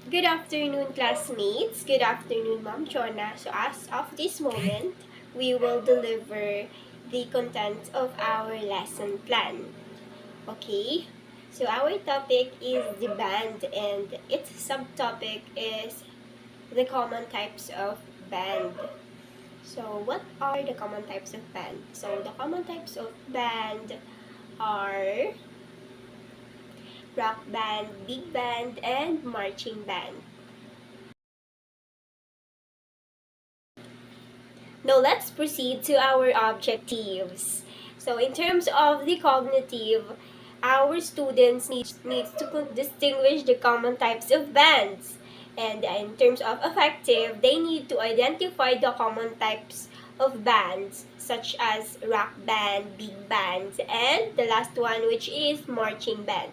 Good afternoon, classmates. Good afternoon, Ma'am Chona. So as of this moment, we will deliver the content of our lesson plan. Okay? So our topic is the band and its subtopic is the common types of band. So what are the common types of band? So the common types of band are rock band, big band, and marching band. Now let's proceed to our objectives. So in terms of the cognitive, our students needs to distinguish the common types of bands. And in terms of affective, they need to identify the common types of bands such as rock band, big bands, and the last one which is marching band.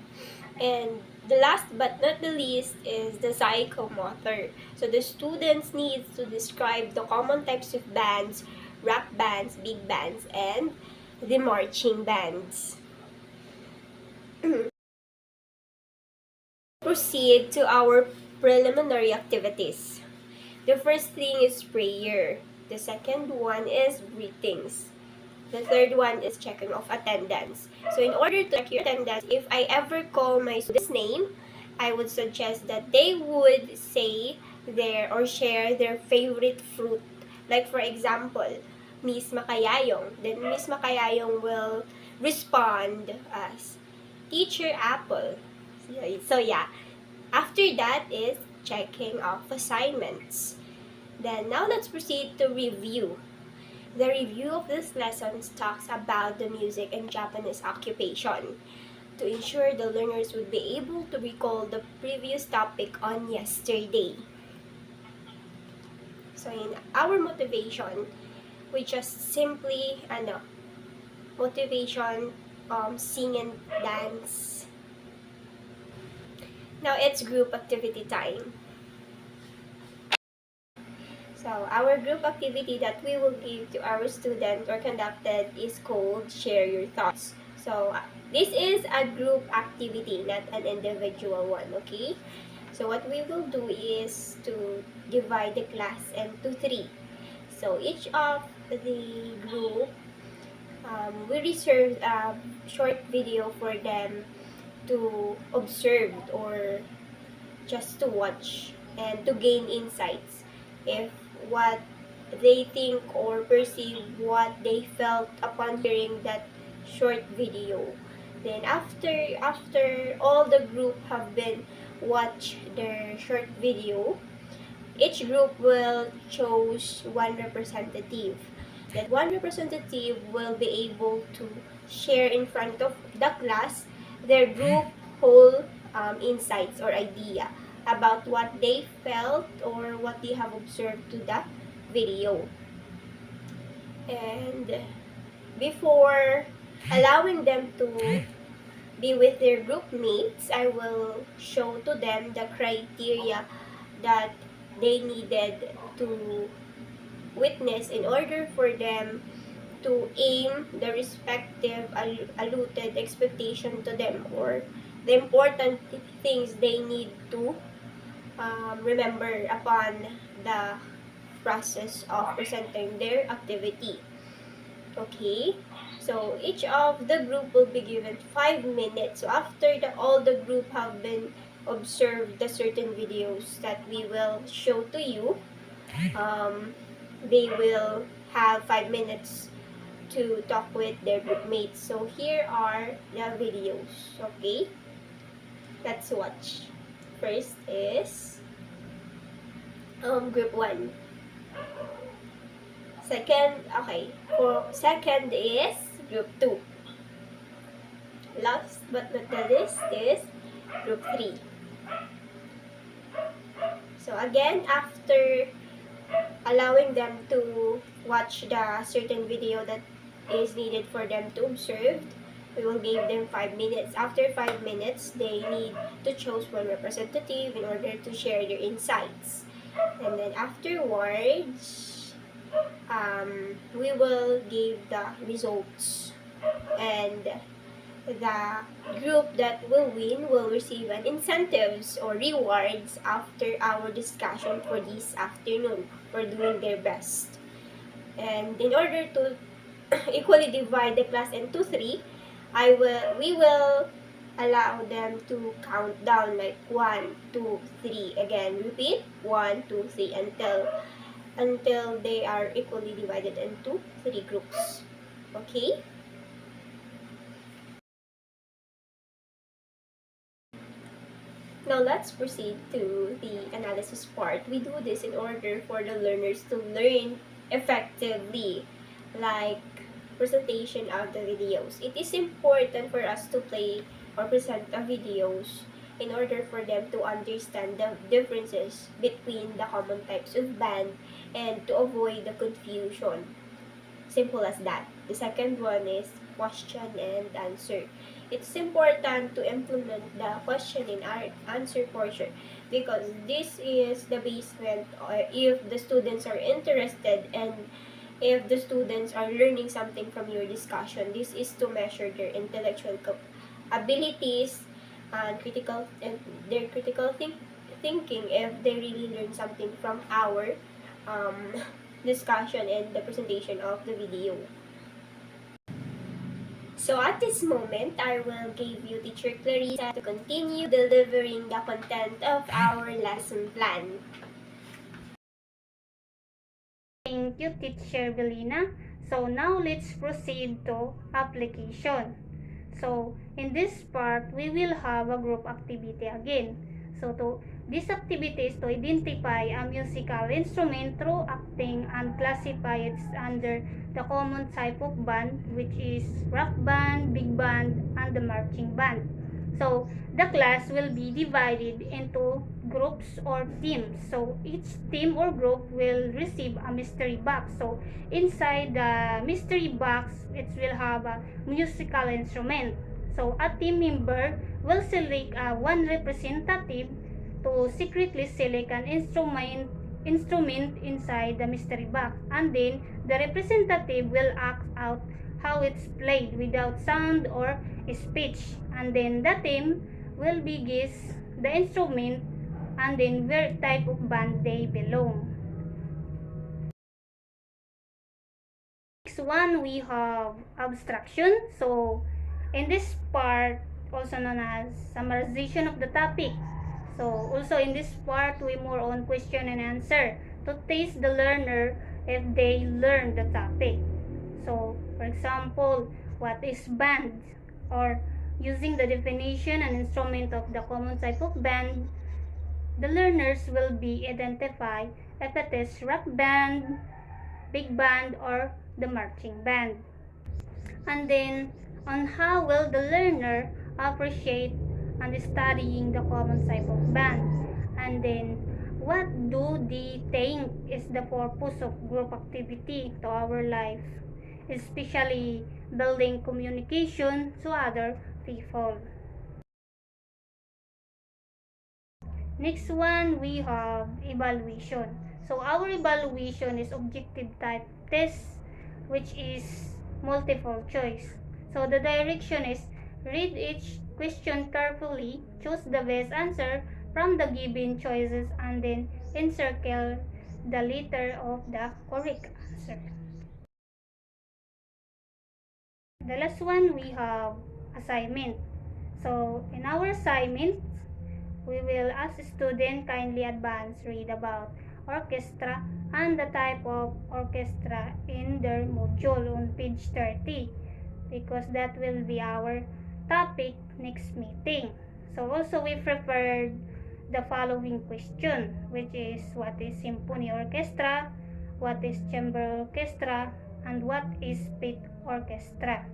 And the last but not the least is the psychomotor. So the students need to describe the common types of bands, rock bands, big bands, and the marching bands. Proceed to our preliminary activities. The first thing is prayer. The second one is greetings. The third one is checking of attendance. So in order to check your attendance, if I ever call my student's name, I would suggest that they would say their or share their favorite fruit. Like for example, Miss Makayayong. Then Miss Makayayong will respond as Teacher Apple. So yeah, after that is checking off assignments. Then now let's proceed to review. The review of this lesson talks about the music and Japanese occupation to ensure the learners would be able to recall the previous topic on yesterday. So in our motivation, we just simply motivation, sing and dance. Now it's group activity time. So our group activity that we will give to our student or conducted is called Share Your Thoughts. So this is a group activity, not an individual one, okay? So what we will do is to divide the class into three. So each of the group, we reserved a short video for them to observe or just to watch and to gain insights if what they think or perceive what they felt upon hearing that short video. Then after all the group have been watch their short video, each group will choose one representative. That one representative will be able to share in front of the class their group whole insights or idea about what they felt or what they have observed to the video. And before allowing them to be with their group mates, I will show to them the criteria that they needed to witness in order for them to aim the respective allotted expectation to them or the important things they need to remember upon the process of presenting their activity. Okay, so each of the group will be given 5 minutes. So after all the group have been observed the certain videos that we will show to you, um, they will have 5 minutes to talk with their group mates. So here are the videos. Okay, let's watch. First is group 1. Second is group 2. Last but not the least is group 3. So again, after allowing them to watch the certain video that is needed for them to observe, we will give them 5 minutes. After 5 minutes, they need to choose one representative in order to share their insights. And then afterwards, we will give the results. And the group that will win will receive an incentives or rewards after our discussion for this afternoon for doing their best. And in order to equally divide the class into three, we will allow them to count down like 1, 2, 3. Again, repeat 1, 2, 3 until they are equally divided into three groups. Okay? Now let's proceed to the analysis part. We do this in order for the learners to learn effectively, like presentation of the videos. It is important for us to play or present the videos in order for them to understand the differences between the common types of band and to avoid the confusion. Simple as that. The second one is question and answer. It's important to implement the question and answer portion because this is the basement if the students are interested and if the students are learning something from your discussion. This is to measure their intellectual abilities and their thinking if they really learn something from our um, discussion and the presentation of the video. So at this moment, I will give you Teacher Clarissa to continue delivering the content of our lesson plan. Thank you, Teacher Belina. So now let's proceed to application. So in this part, we will have a group activity again. So this activity is to identify a musical instrument through acting and classify it under the common type of band, which is rock band, big band, and the marching band. So the class will be divided into groups or teams. So each team or group will receive a mystery box. So inside the mystery box, it will have a musical instrument. So a team member will select one representative to secretly select an instrument inside the mystery box, and then the representative will act out how it's played without sound or speech, and then the team will be guess the instrument and then where type of band they belong. Next one, we have abstraction. So in this part, also known as summarization of the topic. So also in this part, we more on question and answer to test the learner if they learn the topic. So for example, what is band, or using the definition and instrument of the common type of band, the learners will be identify if it is rock band, big band, or the marching band. And then on how will the learner appreciate and studying the common type of band, and then what do they think is the purpose of group activity to our life, especially building communication to other people. Next one, we have evaluation. So our evaluation is objective type test, which is multiple choice. So the direction is read each question carefully, choose the best answer from the given choices, and then encircle the letter of the correct answer. The last one, we have assignment. So in our assignment, we will ask student kindly advance read about orchestra and the type of orchestra in their module on page 30, because that will be our topic next meeting. So also we prepared the following question, which is what is symphony orchestra, what is chamber orchestra, and what is pit orchestra.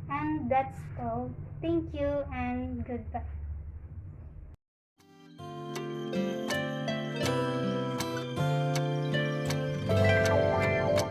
And that's all. Thank you and goodbye.